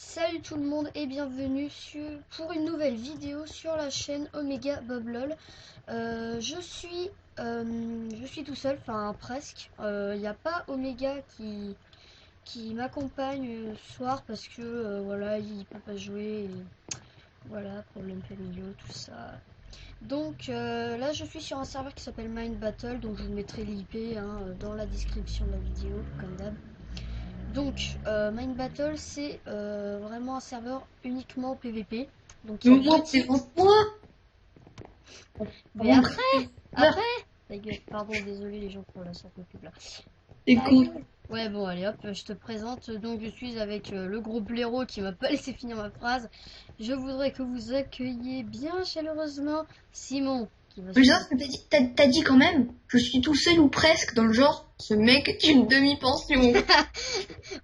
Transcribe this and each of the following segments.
Salut tout le monde et bienvenue pour une nouvelle vidéo sur la chaîne Omega Boblol. Je suis tout seul, enfin presque. Il n'y a pas Omega qui m'accompagne ce soir parce que voilà, il peut pas jouer. Et voilà, problèmes familiaux, tout ça. Donc là je suis sur un serveur qui s'appelle Mind Battle, donc je vous mettrai l'IP dans la description de la vidéo comme d'hab. Donc, Mind Battle, c'est vraiment un serveur uniquement PVP. Donc, il y a deux teams. Moi, Mais après, ta gueule. Pardon, désolé les gens pour la sorte de pub là. écoute, Ouais, bon, allez hop, je te présente. Donc, je suis avec le gros blaireau qui m'a pas laissé finir ma phrase. Je voudrais que vous accueilliez bien chaleureusement Simon. mais genre, t'as dit quand même, je suis tout seul ou presque, dans le genre, ce mec est une demi-pension.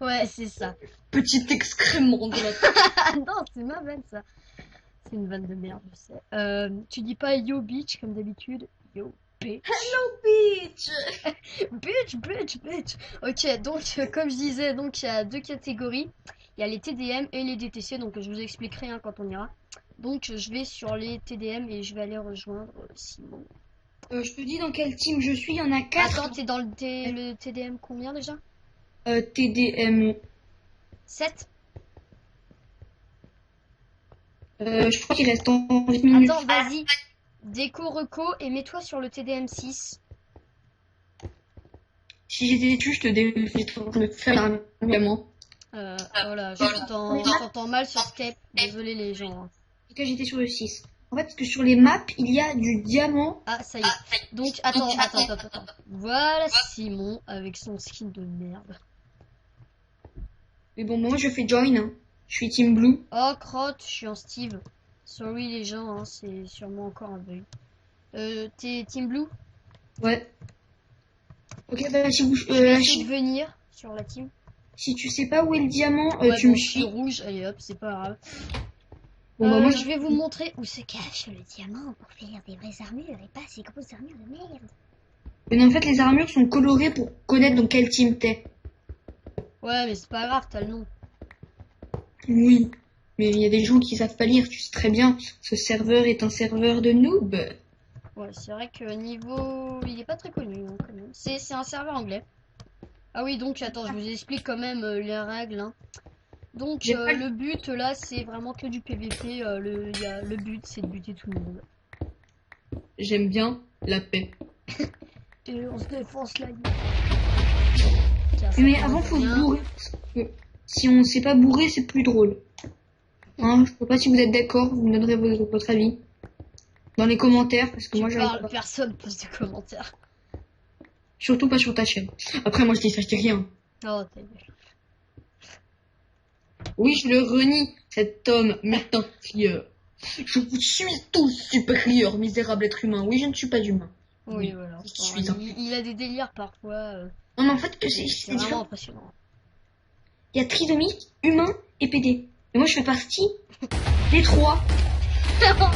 Ouais, c'est ça. Petit excrément de la Ah non, c'est ma vanne ça. C'est une vanne de merde, je sais. Tu dis pas yo bitch comme d'habitude. Yo bitch. bitch. Bitch. Ok, donc comme je disais, donc il y a deux catégories. Il y a les TDM et les DTC, donc je vous expliquerai quand on ira. Donc je vais sur les TDM et je vais aller rejoindre Simon. Je te dis dans quel team je suis, il y en a 4. Attends, t'es dans le TDM combien déjà? TDM. 7. Je crois qu'il reste en 8 minutes. Attends, vas-y. Déco reco et mets-toi sur le TDM 6. Si j'étais dessus, je te défais me faire un diamant. Voilà, je t'entends mal sur Skype. Désolé les gens. En tout cas, j'étais sur le 6. En fait, parce que sur les maps, il y a du diamant. Ah, ça y est. Donc, attends. Voilà Simon avec son skin de merde. Mais bon, moi, je fais join. Hein. Je suis team blue. Oh, crotte, je suis en Steve. Sorry les gens, c'est sûrement encore un bug. T'es Team Blue? Ouais. Ok, bah si vous... Je vais essayer de venir sur la team. Si tu sais pas où est le diamant, Ouais, tu bon, me je suis chies. rouge, allez hop, c'est pas grave. Bon, bah, moi, Je vais vous montrer où se cache le diamant pour faire des vraies armures et pas ces grosses armures de merde. Mais non, en fait, les armures sont colorées pour connaître dans quel team t'es. Ouais, mais c'est pas grave, t'as le nom. Oui. Mais il y a des gens qui savent pas lire, tu sais très bien. Ce serveur est un serveur de noob. Ouais, c'est vrai que niveau... Il est pas très connu, quand même. C'est un serveur anglais. Ah oui, donc, attends, je vous explique quand même les règles, Donc, le but, là, c'est vraiment que du PVP. Le but, c'est de buter tout le monde. J'aime bien la paix. Et on se défonce la gueule. Mais avant, faut se bourrer. Si on sait pas bourrer, c'est plus drôle. Hein, je sais pas si vous êtes d'accord, vous me donnerez votre avis. Dans les commentaires, parce que moi j'arrive pas. Personne pose des commentaires. Surtout pas sur ta chaîne. Après, moi je dis ça, je dis rien. Oh, ta gueule. Oui, je le renie, cet homme métancieux. Je vous suis tous supérieurs, misérable être humain. Oui, je ne suis pas humain. Oui, voilà. Il a des délires parfois. Non, mais en fait, c'est vraiment impressionnant. Il y a trisomique, humain et PD. Et moi, je fais partie des trois. D'accord,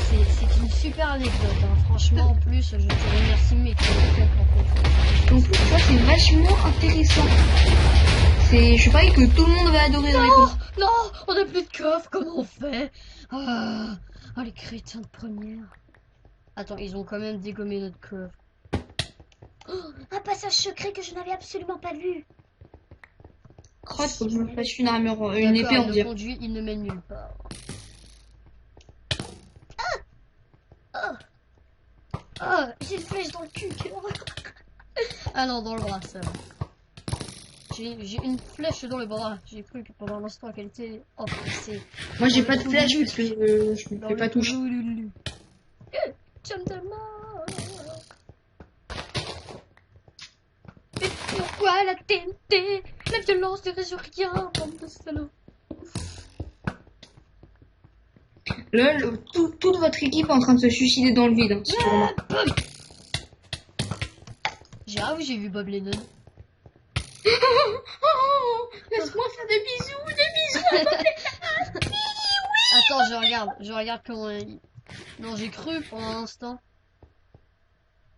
c'est une super anecdote. Franchement, en plus, je te remercie, mais Donc, ça, c'est vachement intéressant. Je parie que tout le monde va adorer dans les commentaires. Non, on a plus de coffre, comment on fait? Oh, les crétins de première. Attends, ils ont quand même dégommé notre coffre. Oh, un passage secret que je n'avais absolument pas vu. Crotte, faut que je me fasse une armure, une épée en diamant. Conduit, il ne mène nulle part. Oh, j'ai une flèche dans le cul. Ah non, dans le bras, ça. J'ai une flèche dans le bras. J'ai cru que pendant l'instant qu'elle était empressée. Moi, j'ai pas de flèche parce que je me fais pas toucher. J'aime tellement. Mais pourquoi la TNT? La violence ne résout rien, bande de salauds. Lol, toute votre équipe est en train de se suicider dans le vide. Hein, si tu remarques. J'ai vu Bob Lennon. Laisse-moi faire des bisous. Attends, je regarde comment il... Non, j'ai cru pendant un instant.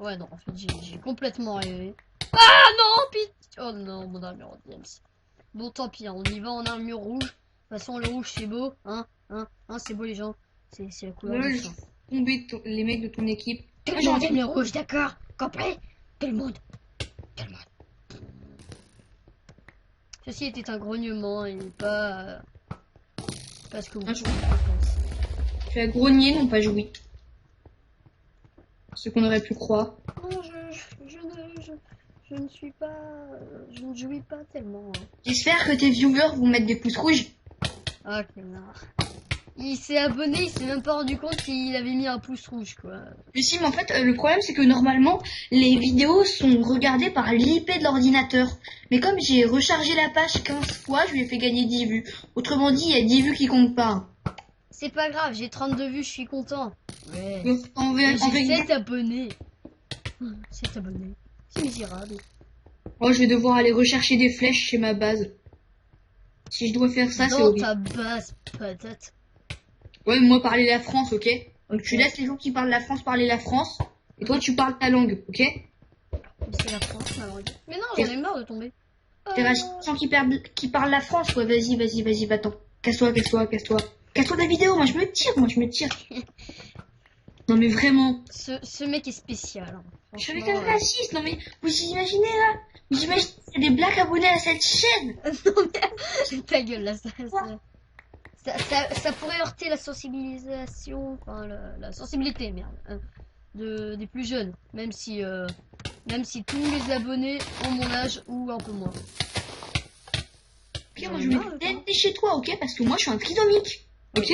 Ouais, non, en fait, j'ai complètement rêvé. Ah non, pitié. Oh non, mon armure James. Bon, tant pis, hein, on y va en armure rouge. De toute façon, le rouge, c'est beau. C'est beau, les gens. C'est la couleur Ouais, du je sang. vais tomber les mecs de ton équipe. Tout le monde aime le rouge, d'accord? Compris? Tout le monde. Tout le monde. Ceci était un grognement et pas... parce que vous... Tu as grogné, non pas joui. Ce qu'on aurait pu croire. Non, je ne suis pas... Je ne jouis pas tellement. Hein. J'espère que tes viewers vont mettre des pouces rouges. Ah, connard. Il s'est abonné, il s'est même pas rendu compte qu'il avait mis un pouce rouge, quoi. Mais si, mais en fait, le problème, c'est que normalement, les vidéos sont regardées par l'IP de l'ordinateur. Mais comme j'ai rechargé la page 15 fois, je lui ai fait gagner 10 vues. Autrement dit, il y a 10 vues qui comptent pas. C'est pas grave, j'ai 32 vues, je suis content. Ouais. Donc, J'ai 7 abonnés. 7 abonnés. C'est misérable. Oh, je vais devoir aller rechercher des flèches chez ma base. Si je dois faire ça, c'est Dans horrible. ta base, patate. Ouais, moi, parler la France, ok? Donc, tu laisses les gens qui parlent la France parler la France. Et toi, tu parles ta langue, ok? Mais c'est la France, ma langue. Mais non, j'en ai marre de tomber. T'es raciste, gens qui parlent la France, quoi. Vas-y, va-t'en. Casse-toi. Casse-toi de la vidéo, moi, je me tire. Non, mais vraiment. Ce mec est spécial. Hein. Je suis avec un raciste, non, mais vous imaginez, là? Vous imaginez, il y a des blagues abonnés à cette chaîne. Non, mais ta gueule, là, ça pourrait heurter la sensibilisation, enfin, la sensibilité, merde, hein, des plus jeunes, même si tous les abonnés ont mon âge ou un peu moins. Ok, moi je mets TNT chez toi, ok? Parce que moi je suis un trisomique, ok?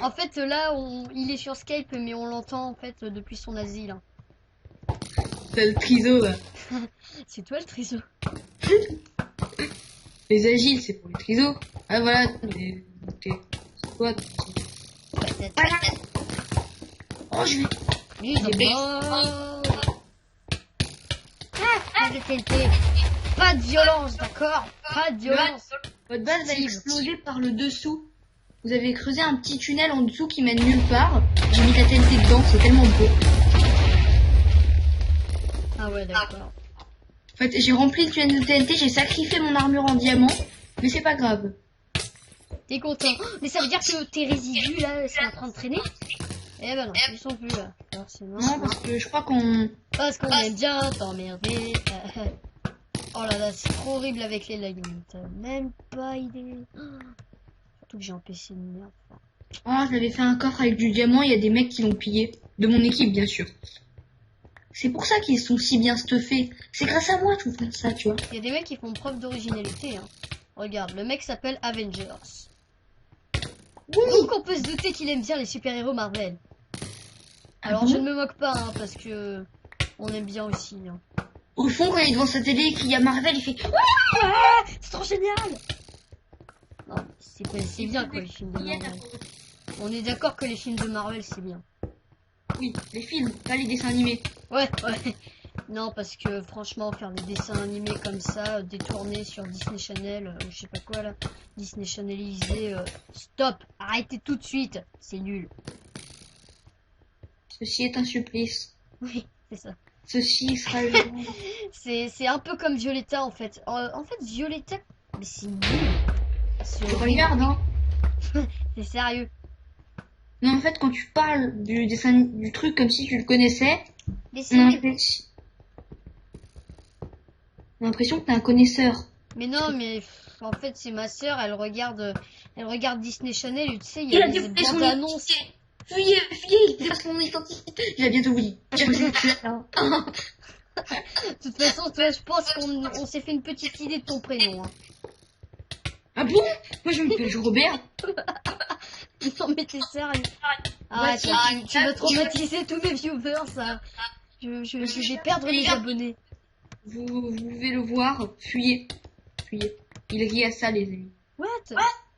En fait, là, il est sur Skype, mais on l'entend en fait depuis son asile. Hein. T'as le triso, là. C'est toi le triso. Les agiles, c'est pour les trisos. Ah voilà, c'est quoi? Voilà. Oh, je vais... Pas de violence, d'accord? Pas de violence. Votre base va exploser par le dessous. Vous avez creusé un petit tunnel en dessous qui mène nulle part. J'ai mis la TNT dedans, c'est tellement beau. Ah ouais, d'accord. En fait, j'ai rempli le tunnel de TNT, j'ai sacrifié mon armure en diamant, mais c'est pas grave. T'es content? Mais ça veut dire que tes résidus là, c'est en train de traîner? Eh ben non, ils sont plus là. Forcément. Non, parce que je crois qu'on... Parce qu'on aime bien t'emmerder. Oh là là, c'est trop horrible avec les lags. T'as même pas idée. Surtout que j'ai un PC de merde. Oh, je l'avais fait un coffre avec du diamant, il y a des mecs qui l'ont pillé. De mon équipe, bien sûr. C'est pour ça qu'ils sont si bien stuffés. C'est grâce à moi tout ça, tu vois. Il y a des mecs qui font preuve d'originalité. Hein. Regarde, le mec s'appelle Avengers. Oui. Donc on peut se douter qu'il aime bien les super-héros Marvel. Alors je ne me moque pas, hein, parce que on aime bien aussi. Hein. Au fond, quand il est devant sa télé et qu'il y a Marvel, il fait c'est trop génial. Non, c'est bien quoi les films de Marvel. On est d'accord que les films de Marvel c'est bien. Oui, les films, pas les dessins animés. Ouais. Non, parce que franchement, faire des dessins animés comme ça, détournés sur Disney Channel, je sais pas quoi là, Disney Channelisé, stop, arrêtez tout de suite, c'est nul. Ceci est un supplice. Oui, c'est ça. Ceci sera le... C'est un peu comme Violetta en fait. En fait, Violetta, mais c'est nul. Regarde, hein. C'est sérieux. Non, en fait, quand tu parles du dessin, du truc comme si tu le connaissais, on a l'impression que t'es un connaisseur. Mais non, mais en fait, c'est ma sœur, elle regarde Disney Channel et tu sais, il y a des bandes annonces. Fuyez, il casse son identité. Il va bientôt vous dire. De toute façon, toi, je pense qu'on s'est fait une petite idée de ton prénom. Hein. Ah bon? Moi, je m'appelle Robert. Non, mais t'es sérieux. Arrête, tu vas traumatiser tous mes viewers, ça. Je vais perdre mes abonnés. Vous pouvez le voir. Fuyez. Il rit à ça, les amis. What?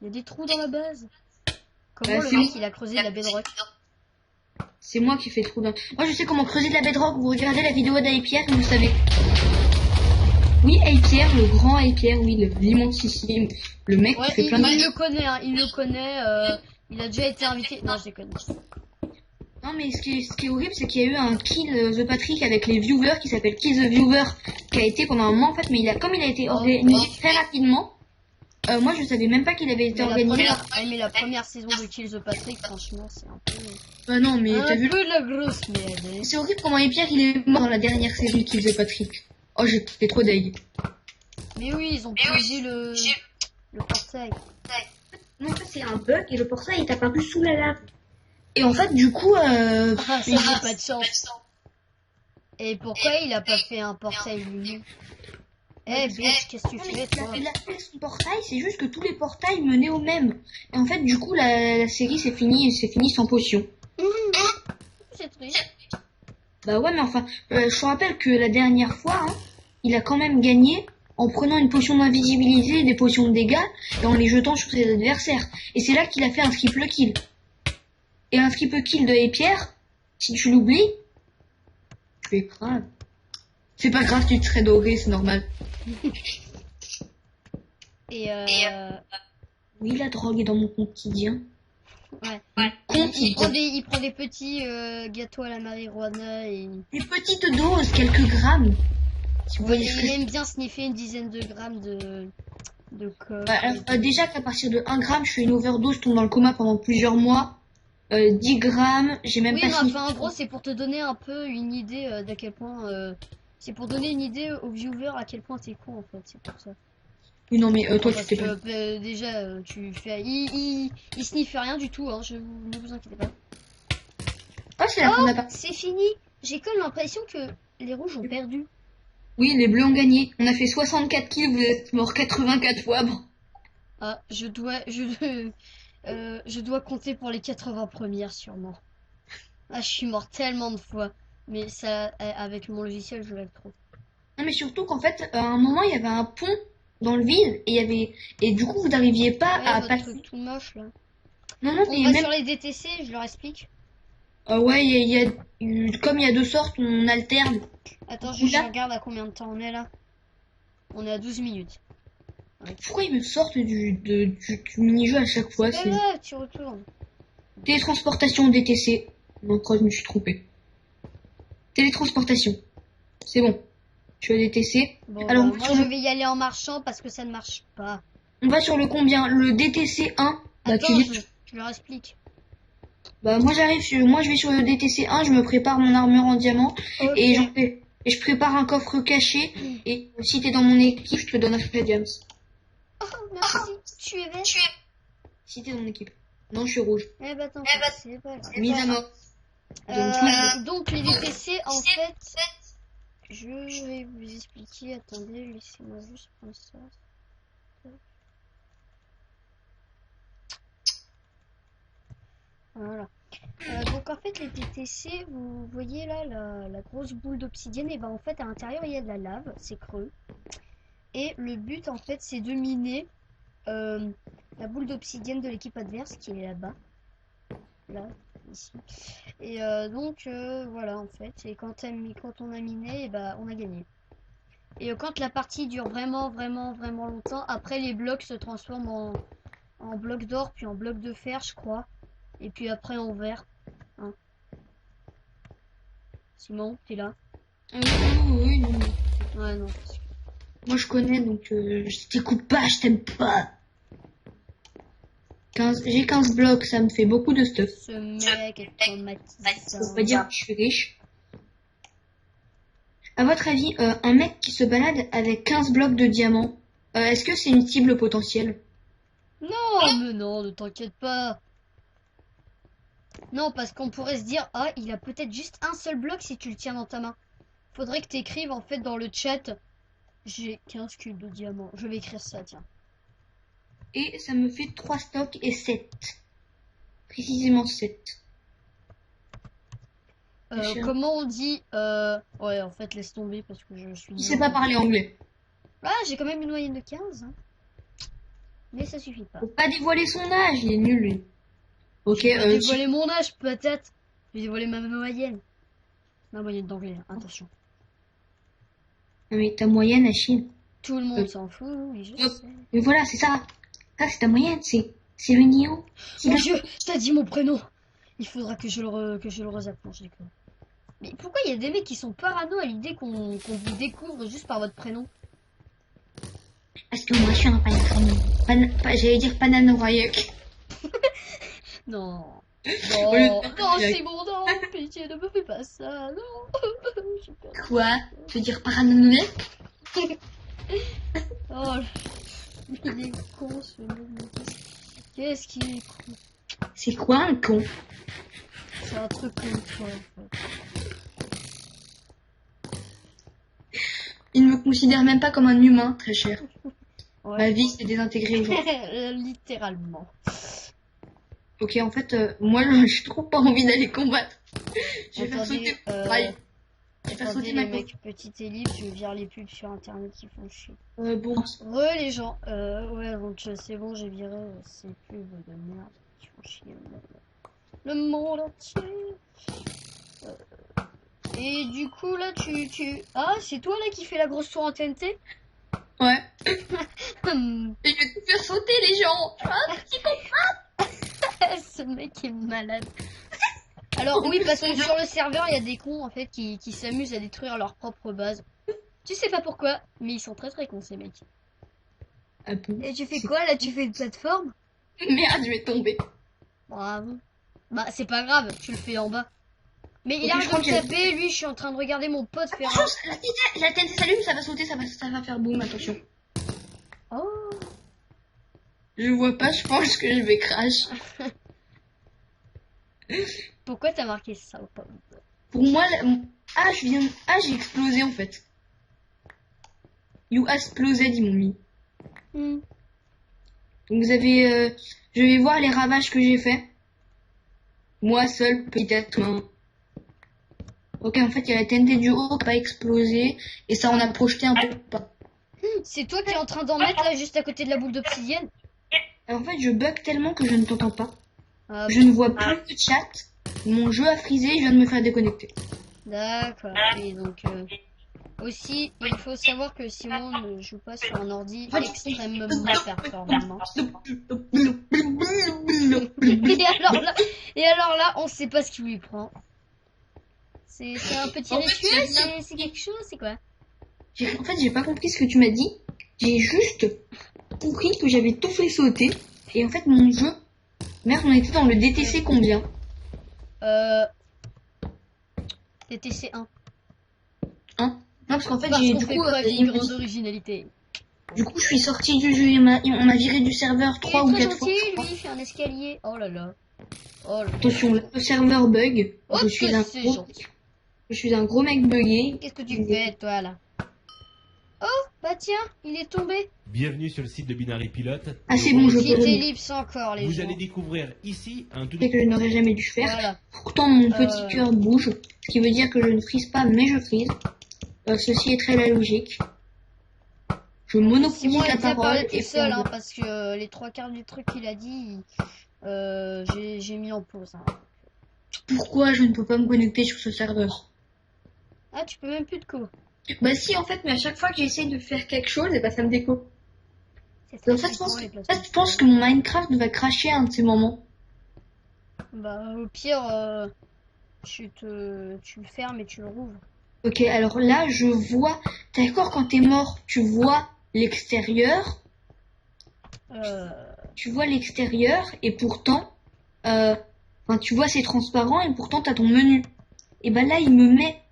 Il y a des trous dans la base. Comment le mec, il a creusé de la bedrock? C'est moi qui fais le trou dans... Moi, je sais comment creuser de la bedrock. Vous regardez la vidéo d'Aipierre et vous savez. Oui, Aipierre, le grand Aipierre, oui, l'immensissime. Le mec qui fait plein de... Il le connaît, hein, il le connaît. Il a déjà été invité. Non, je déconne. Non, mais ce qui est horrible, c'est qu'il y a eu un Kill the Patrick avec les viewers qui s'appelle Kill the Viewer, qui a été pendant un moment en fait, mais comme il a été organisé très rapidement, moi je savais même pas qu'il avait été organisé. Mais la première saison de Kill the Patrick, franchement, c'est un peu. Bah non, mais t'as vu. Un peu de la grosse merde. Hein. C'est horrible comment Pierre il est mort dans la dernière saison de Kill the Patrick. Oh, j'étais trop deg. Mais oui, ils ont posé le portail. Non, en fait, c'est un bug et le portail est apparu sous la lave. Et en fait, du coup, Ah, ça n'a pas de chance. Et pourquoi il a pas fait un portail lui-même? Eh, bitch, qu'est-ce que tu fais, toi? Il a fait son portail, c'est juste que tous les portails menaient au même. Et en fait, du coup, la série c'est fini sans potion. C'est triste. Bah ouais, mais enfin, je te rappelle que la dernière fois, hein, il a quand même gagné en prenant une potion d'invisibilité et des potions de dégâts et en les jetant sur ses adversaires. Et c'est là qu'il a fait un triple kill. Et un triple kill de Pierre, si tu l'oublies, tu es grave. C'est pas grave, tu te serais doré, c'est normal. Et oui, la drogue est dans mon quotidien. Ouais. Il prend des petits gâteaux à la marijuana et. Des petites doses, quelques grammes. Si vous voyez Il aime bien sniffer une dizaine de grammes de coke. Déjà qu'à partir de 1 gramme, je fais une overdose, je tombe dans le coma pendant plusieurs mois. 10 grammes, j'ai même pas sniffé. En gros, c'est pour te donner un peu une idée d'à quel point. C'est pour donner une idée aux viewers à quel point t'es con en fait, c'est pour ça. Oui, non, mais toi, tu t'es pas. Déjà, tu fais. Il sniffe rien du tout, hein, ne vous inquiétez pas. Oh, c'est la fin de la c'est fini. J'ai comme l'impression que les rouges ont perdu. Oui, les bleus ont gagné. On a fait 64 kills, vous êtes morts 84 fois. Bon. Ah, je dois compter pour les 80 premières sûrement. Ah, je suis mort tellement de fois. Mais ça, avec mon logiciel, je l'aime trop. Non, mais surtout qu'en fait, à un moment, il y avait un pont dans le vide et du coup, vous n'arriviez pas à passer. Truc tout moche là. Non, on va sur les DTC, je leur explique. Ouais, comme il y a deux sortes, on alterne. Attends, je regarde à combien de temps on est là. On est à 12 minutes. Ouais. Pourquoi ils me sortent du mini-jeu à chaque fois? C'est là, tu retournes. Télétransportation DTC. Non, je me suis trompé. Télétransportation. C'est bon. Je suis à DTC. Bon, alors, moi, je vais y aller en marchant parce que ça ne marche pas. On va sur le combien? Le DTC 1. Attends, je leur explique. Bah, moi, je vais sur le DTC 1, je me prépare mon armure en diamant. Okay. Et je prépare un coffre caché. Et si t'es dans mon équipe, je te donne un Diams. Oh, merci. Tu es vert? Si t'es dans mon équipe. Non, je suis rouge. Eh bah, attends, c'est pas grave. Mise à mort. Donc les DTC en fait, je vais vous expliquer. Attendez, laissez-moi juste prendre ça. Voilà. Donc en fait les DTC, vous voyez là la grosse boule d'obsidienne, et ben en fait à l'intérieur il y a de la lave, c'est creux. Et le but en fait c'est de miner la boule d'obsidienne de l'équipe adverse qui est là-bas. Là, ici. Et donc voilà en fait, et quand on a miné, et bah, on a gagné. Et quand la partie dure vraiment longtemps, après les blocs se transforment en blocs d'or, puis en blocs de fer je crois, et puis après en verre. Hein. Simon, t'es là? Oui, non. Ouais, non. Moi je connais, donc je t'écoute pas, je t'aime pas. J'ai 15 blocs, ça me fait beaucoup de stuff. Ce mec est traumatisant. Faut pas dire que je suis riche. À votre avis, un mec qui se balade avec 15 blocs de diamants, est-ce que c'est une cible potentielle? Non, mais non, ne t'inquiète pas. Non, parce qu'on pourrait se dire, ah, il a peut-être juste un seul bloc si tu le tiens dans ta main. Faudrait que tu écrives en fait dans le chat, j'ai 15 cubes de diamants. Je vais écrire ça, tiens. Et ça me fait 3 stocks et 7. Précisément 7. Comment on dit ouais, en fait, laisse tomber parce que je suis... Il sait pas parler anglais. Ah, j'ai quand même une moyenne de 15. Hein. Mais ça suffit pas. Faut pas dévoiler son âge, il est nul, lui. Ok, dévoiler mon âge, peut-être. Je vais dévoiler ma moyenne. Ma moyenne d'anglais, attention. Mais ta moyenne, Achille. Tout le monde s'en fout, oui, je sais. Mais voilà, c'est ça. Ça, c'est ta moyenne, c'est le niveau. Mon Dieu, je t'ai dit mon prénom. Il faudra que je le rezappe. Non, je déconne. Mais pourquoi il y a des mecs qui sont parano à l'idée qu'on vous découvre juste par votre prénom? Parce que moi, je suis un j'allais dire Pananorayak. Non. Au lieu de Non, non, Pananorayak. c'est bon, non, pitié, ne me fais pas ça, non. J'ai perdu. Quoi? Tu veux dire Paranoïaque? Oh, il est con ce mec. Qu'est-ce qu'il est con. C'est quoi un con? C'est un truc comme toi, en fait. Il ne me considère même pas comme un humain, très cher. Ma Ouais. vie s'est désintégrée aujourd'hui. Littéralement. Ok, en fait, moi, j'ai trop pas envie d'aller combattre. Je vais faire Attendez, sauter mon travail. Je vais faire attendez sauter les ma mecs, petite ellipse, je vire les pubs sur internet qui font chier. Bon, Les gens, ouais donc c'est bon, j'ai viré ces pubs de merde qui font chier le monde entier. Et du coup là Ah c'est toi là qui fais la grosse tour en TNT? ouais. Hum, Et je vais tout faire sauter, les gens. Ah, petit con. Ce mec est malade. Alors oui parce que sur le serveur il y a des cons en fait qui s'amusent à détruire leur propre base. Tu sais pas pourquoi, mais ils sont très très cons ces mecs. Ah bon? Et tu fais quoi là? Tu fais une plateforme? Merde, je vais tomber. Bravo. Bah c'est pas grave, tu le fais en bas. Mais il Ok, je arrête de crois me qu'il y a- taper, lui, je suis en train de regarder mon pote faire Attention, la TNT s'allume, ça va sauter, ça va faire boum, attention. Oh, Je vois pas, je pense que je vais crash. pourquoi t'as marqué ça au pomme? Pour moi, j'ai explosé en fait. You explosed, ils m'ont mis. Hmm. Donc vous avez, je vais voir les ravages que j'ai fait. Moi seul, petit être humain. Ok, en fait, il y a la TNT du haut qui a pas explosé et ça en a projeté un peu pas. C'est toi qui es en train d'en mettre là, juste à côté de la boule d'obsidienne? En fait, je bug tellement que je ne t'entends pas. Ah, Je ne vois plus de chat. Mon jeu a frisé, je viens de me faire déconnecter. d'accord. Oui, donc aussi, il faut savoir que Simon ne joue pas sur un ordi extrêmement performant. Et alors là, on sait pas ce qui lui prend. C'est un petit En fait, rituel, j'ai- c'est quelque chose, c'est quoi? En fait, j'ai pas compris ce que tu m'as dit. J'ai juste compris que j'avais tout fait sauter. Et en fait, mon jeu... Merde, on était dans le DTC combien? TTC 1. Hein? Non, parce qu'en fait, Parce j'ai qu'on du fait coup, preuve il d'une m'a grande dit- originalité. du coup, je suis sortie du jeu. On m'a viré du serveur Il 3 est ou très 4 fois. gentil, je crois. lui, il fait un escalier. Oh là là. Oh là là. Attention, le serveur bug. Oh, Je suis que un c'est gros... gentil. Je suis un gros mec bugué. Qu'est-ce que tu fais, toi, là? Oh, bah tiens, il est tombé. Bienvenue sur le site de Binary Pilot. Ah, c'est bon, je peux Petite revenir. ellipse encore, les Vous gens. allez découvrir ici un tout C'est que je n'aurais jamais dû faire. Voilà. Pourtant, mon petit cœur bouge, ce qui veut dire que je ne frise pas, mais je frise. Ceci est très la logique. Je Simon monopolise a la bien parole parlé tout et seul, hein, parce que les trois quarts du truc qu'il a dit, j'ai mis en pause. Hein. pourquoi je ne peux pas me connecter sur ce serveur? Ah, tu peux même plus de co. Bah si, en fait, mais à chaque fois que j'essaie de faire quelque chose, et bah ça me déco. C'est En très fait, je pense, fréquent, les en plateformes. fait, je pense que mon Minecraft va cracher à un de ces moments. Bah, au pire, tu le fermes et tu le rouvres. Ok, alors là, je vois... D'accord, quand t'es mort, tu vois l'extérieur. Tu vois l'extérieur, et pourtant... Enfin, tu vois, c'est transparent, et pourtant, t'as ton menu. Et bah là, il me met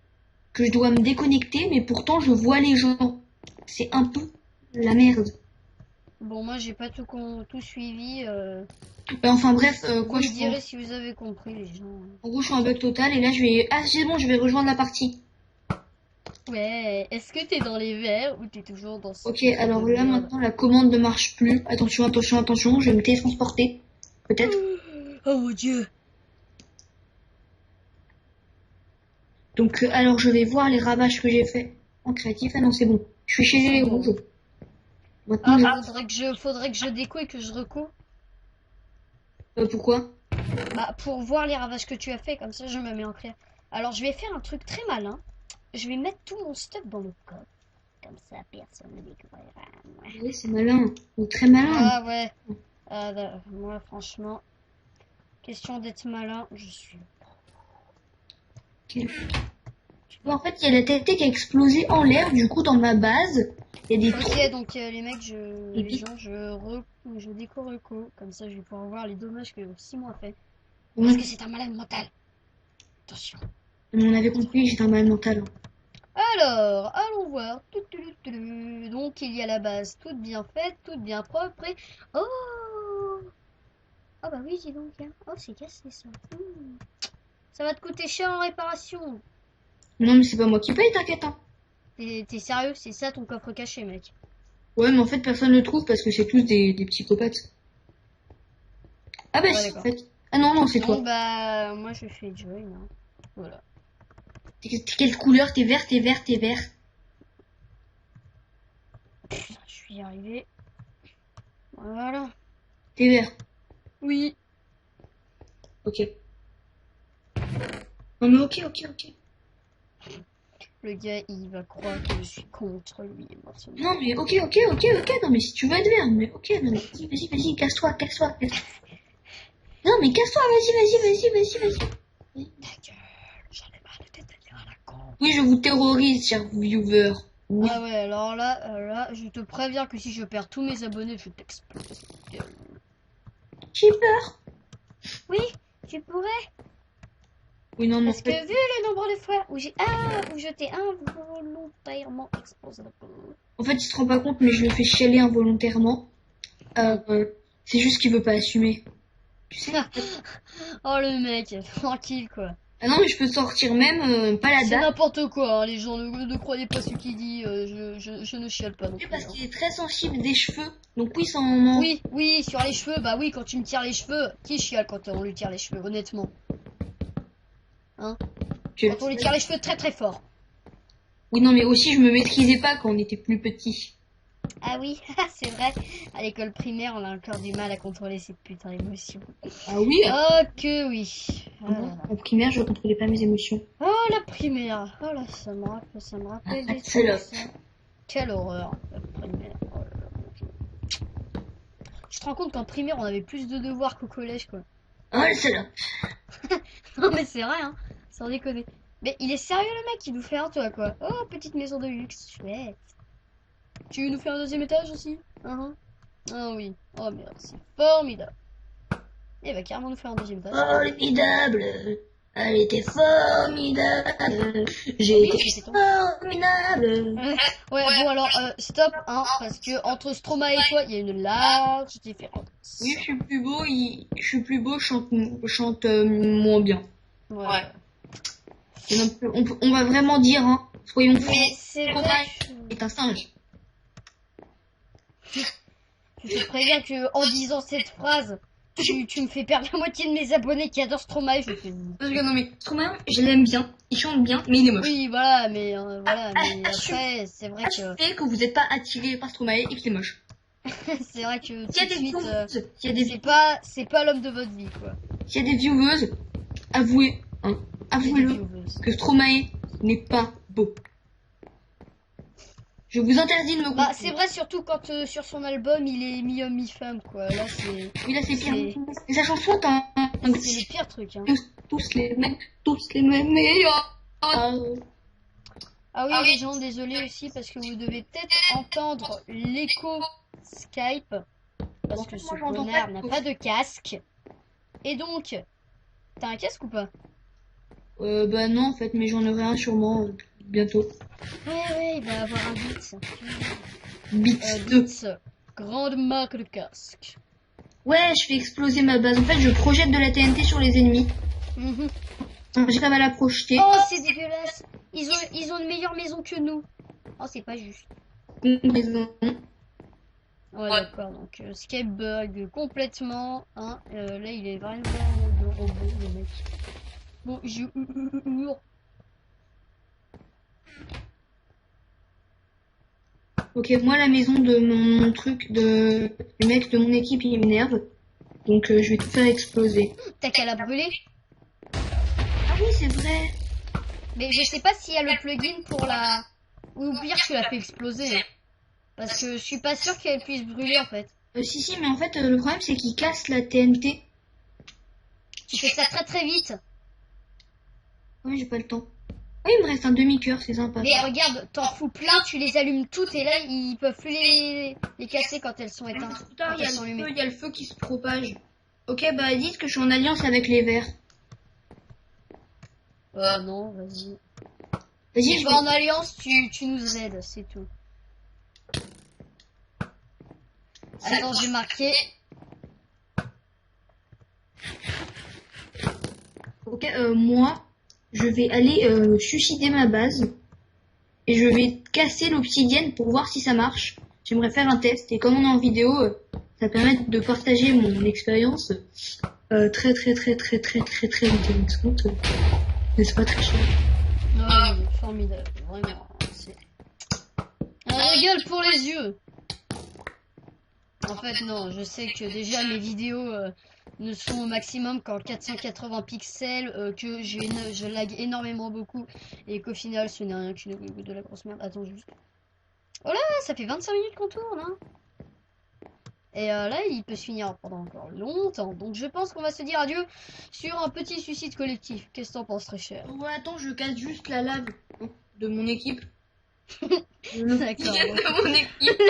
que je dois me déconnecter, mais pourtant, je vois les gens. C'est un peu la merde. Bon, moi, j'ai pas tout suivi. Enfin bref, Vous quoi, me je direz pense. si vous avez compris, les gens. En gros, je suis en bug total, et là, je vais... Ah, c'est bon, je vais rejoindre la partie. Ouais, est-ce que t'es dans les verts ou t'es toujours dans ce Ok, truc alors de là, merde? maintenant, la commande ne marche plus. Attention, attention, attention, je vais me télétransporter. Peut-être. Oh mon dieu! Donc, alors, je vais voir les ravages que j'ai fait en créatif. Ah non, c'est bon. Je suis chez les C'est bon. rouges. Maintenant, Ah, faudrait que je déco et que je reco. pourquoi? Bah, pour voir les ravages que tu as fait, comme ça je me mets en clair. Alors, je vais faire un truc très malin. Je vais mettre tout mon stuff dans le code. Comme ça, personne ne découvrira. Oui, c'est malin. Il est très malin. Ah ouais. Moi, franchement. Question d'être malin, je suis. En fait, il y a la TNT qui a explosé en l'air, du coup, dans ma base. Il y a des trous. Ok, donc les mecs, Et les puis- gens, je décore reco, comme ça je vais pouvoir voir les dommages que Simon a fait. On, Parce que c'est un malade mental. Attention. on avait compris, j'étais un malade mental. Alors, allons voir. Donc il y a la base toute bien faite, toute bien propre et... Oh! Ah bah oui, dis donc. Hein. Oh, c'est cassé ça. Ça va te coûter cher en réparation. Non, mais c'est pas moi qui paye, t'inquiète. Hein. T'es sérieux? C'est ça ton coffre caché, mec? Ouais, mais en fait, personne ne le trouve parce que c'est tous des psychopathes. Ah bah Ouais, si, en d'accord. fait. Ah non, non, c'est toi. Donc bah, moi je fais join. Hein. Voilà. T'es quelle couleur? T'es vert, t'es vert, t'es vert. Putain, je suis arrivé. Voilà. T'es vert. Oui. Ok. Non mais ok. Le gars, il va croire que je suis contre lui maintenant. Non mais ok. Non mais si tu veux être vert, mais ok, non mais vas-y, casse-toi. Non mais casse-toi, vas-y. Ta gueule, j'en ai marre de t'établir à la con. Oui, je vous terrorise, cher viewer. Oui. Ah ouais, alors là, je te préviens que si je perds tous mes abonnés, je t'explose. J'ai peur. Oui, tu pourrais. Oui, non, mais en Parce que fait, vu le nombre de fois où je t'ai involontairement explosé la peau. en fait, il se rend pas compte, mais je le fais chialer involontairement. C'est juste qu'il veut pas assumer. Tu sais? Oh le mec, tranquille quoi. Ah non, mais je peux sortir même pas la C'est date. n'importe quoi, hein, les gens ne croyez pas ce qu'il dit, je ne chiale pas non plus. Parce Hein. qu'il est très sensible des cheveux. Donc oui, ça en... Oui, sur les cheveux, bah oui, quand tu me tires les cheveux, qui chiale quand on lui tire les cheveux, honnêtement? Hein? Quand on lui tire les cheveux très très fort. Oui, non, mais aussi, je me maîtrisais pas quand on était plus petit. Ah oui, c'est vrai, à l'école primaire, on a encore du mal à contrôler ces putains d'émotions. Ah oui? Oh que oui. Ah là là. En primaire, je contrôlais pas mes émotions. Oh la primaire, oh là, ça me rappelle des c'est trucs, là. ça. Quelle horreur, la primaire. Oh là là, mon Dieu. Tu te rends compte qu'en primaire, on avait plus de devoirs qu'au collège, quoi. Ah, c'est là. Non mais c'est vrai, hein, sans déconner. Mais il est sérieux le mec, il nous fait un toit, quoi. Oh, petite maison de luxe, chouette. Tu veux nous faire un deuxième étage aussi? Ah oui, oh merde, c'est formidable. Il va carrément nous faire un deuxième étage. Formidable. Elle était formidable. J'ai Oui, été parce que c'est ton- formidable. Ouais, bon alors, stop, hein, parce que entre Stromae et toi, il y a une large différence. Oui, je suis plus beau, je chante moins bien. Ouais. Et donc, on va vraiment dire, hein, soyons francs, Mais c'est vrai Stromae que... est un singe. Je te préviens que en disant cette phrase, tu me fais perdre la moitié de mes abonnés qui adorent Stromae. Je fais... Parce que non mais Stromae, je l'aime bien, il chante bien, mais il est moche. Oui, voilà, mais assume. après, c'est vrai que Assumez que vous n'êtes pas attiré par Stromae et qu'il est moche. c'est vrai que tout S'il y a de des suite, vieweuses, s'il y a des, c'est pas l'homme de votre vie, quoi. s'il y a des vieweuses, avouez, hein, avouez-le, Vieweuses. que Stromae n'est pas beau. Je vous interdis de me Bah, comprendre. c'est vrai surtout quand sur son album il est mi-homme mi-femme, quoi. Là, c'est Oui, là c'est pire. c'est- Et sa chanson est en c'est les pires trucs. Hein. tous les mêmes meilleurs. Ah oui, les gens, désolé aussi parce que vous devez peut-être entendre l'écho Skype parce que ce Moi, j'entends connard pas n'a l'écho. pas de casque. Et donc, t'as un casque ou pas? Bah non en fait, mais j'en aurai un sûrement bientôt. Ouais, il va avoir un Beats. Beats 2. Beats, grande marque de casque. Ouais, je fais exploser ma base. En fait, je projette de la TNT sur les ennemis. Mhm. J'ai pas mal à projeter. Oh, c'est dégueulasse. Ils ont une meilleure maison que nous. Oh, c'est pas juste. Maison. Ouais, d'accord, donc Skype bug complètement. Hein. Là, il est vraiment de robot, le mec. Bon, Ok, moi la maison de mon truc, de le mec de mon équipe, il m'énerve. Donc je vais tout faire exploser. T'as qu'à la brûler. Ah oui, c'est vrai. Mais je sais pas s'il y a le plugin pour la... Ou au pire, tu l'as fait exploser. Hein. Parce que je suis pas sûre qu'elle puisse brûler, en fait. Si, mais en fait, le problème c'est qu'il casse la TNT. Tu fais ça très très vite. Oui, j'ai pas le temps. Oui, il me reste un demi-cœur, c'est sympa. Mais regarde, t'en fous plein, tu les allumes toutes et là ils peuvent plus les casser quand elles sont éteintes. Plus tard, Quand elles sont allumées. il y a le feu qui se propage. Ok, bah dites que je suis en alliance avec les verts. Non, vas-y. Vas-y, Si je tu vas en alliance, tu nous aides, c'est tout. Attends, je vais marquer. Ok, moi, je vais aller suicider ma base. Et je vais casser l'obsidienne pour voir si ça marche. J'aimerais faire un test. Et comme on est en vidéo, ça permet de partager mon expérience très intéressante. N'est-ce pas très cher? Non, formidable, vraiment. C'est un régal pour les yeux. En fait, non, je sais que déjà mes vidéos ne sont au maximum qu'en 480 pixels, que je lag énormément beaucoup et qu'au final ce n'est rien qu'une de la grosse merde. Attends juste. Oh là, ça fait 25 minutes qu'on tourne, hein. Et là, il peut se finir pendant encore longtemps. Donc je pense qu'on va se dire adieu sur un petit suicide collectif. Qu'est-ce que t'en penses, très cher? Ouais, attends, je casse juste la lave de mon équipe. D'accord. De mon équipe.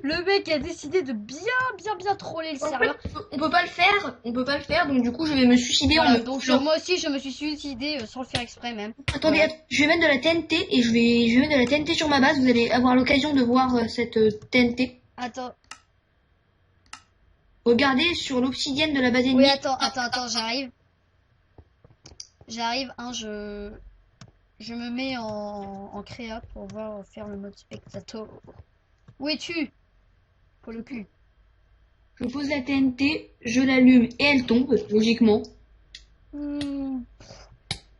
Le mec a décidé de bien troller le serveur. On peut pas le faire, donc du coup je vais me suicider Voilà, en donc moi aussi je me suis suicidé sans le faire exprès même. Attendez, Voilà. je vais mettre de la TNT et je vais mettre de la TNT sur ma base. Vous allez avoir l'occasion de voir cette TNT. Attends. Regardez sur l'obsidienne de la base ennemie. Oui, attends, j'arrive. J'arrive, hein, je me mets en créa pour voir faire le mode spectateur. Où es-tu? Pour le cul. Je pose la TNT, je l'allume et elle tombe, logiquement.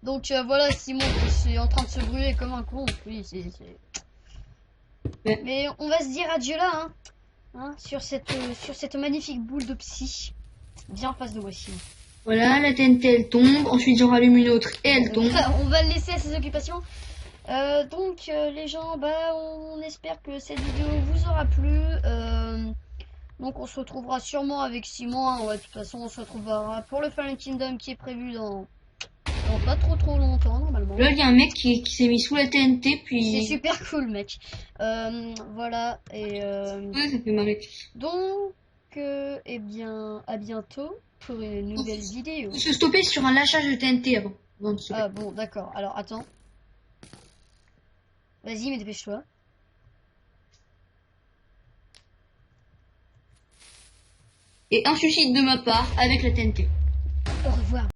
Donc voilà, Simon qui est en train de se brûler comme un con. Oui, Ouais. Mais on va se dire adieu là, hein, sur cette magnifique boule de psy. Bien en face de moi, Simon. Voilà, la TNT elle tombe, ensuite j'en rallume une autre et elle tombe. On va le laisser à ses occupations. Donc les gens, on espère que cette vidéo vous aura plu. Donc on se retrouvera sûrement avec Simon. Hein. Ouais, de toute façon, on se retrouvera pour le Fallen Kingdom qui est prévu dans pas trop longtemps normalement. Là, il y a un mec qui s'est mis sous la TNT, puis... C'est super cool, mec. Voilà, et Ouais, ça fait marrer. donc, eh bien, à bientôt pour une nouvelle vidéo. Faut se stopper sur un lâchage de TNT avant de se... Ah bon, d'accord. Alors, attends. Vas-y, mais dépêche-toi. Et un suicide de ma part avec la TNT. Au revoir.